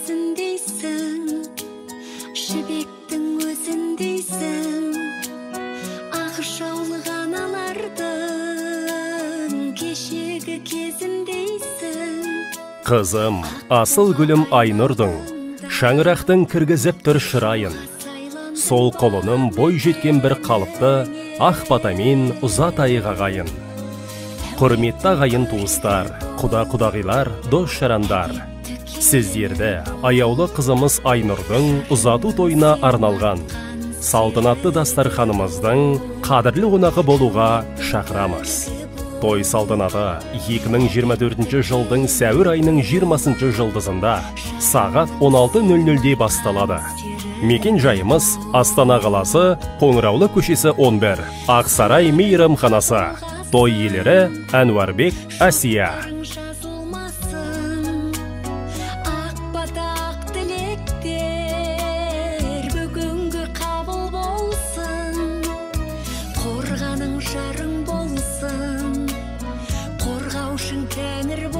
көзіндейсің, жібектің өзіндейсің, ақ жаулыған алардың кешегі кезіндейсің. Қызым, асыл гүлім Айнұрдың, шаңырақтың кіргізіп тұр шырайын. Сол қолының бой жеткен бір қалыпты, ақ батамен ұзат айғағайын. Құрметті ағайын туыстар, құда-құдағилар, дос-жарандар, сіздерді аяулы қызымыз Айнұрдың ұзату тойына арналған салтанатты дастарханымыздың қадірлі қонағы болуға шақырамыз. Той салтанаты 2024 жылдың сәуір айының 20 жылдызында сағат 16:00-де басталады. Мекен жайымыз Астана қаласы, Қоңыраулы көшесі 11, Ақсарай мейрамханасы. Той иелері Әнуарбек, Әсия. Ақ батақ тілектер бүгінгі қабыл болсын, қорғаның жарың болсын, қорғаушың тәңір болсын.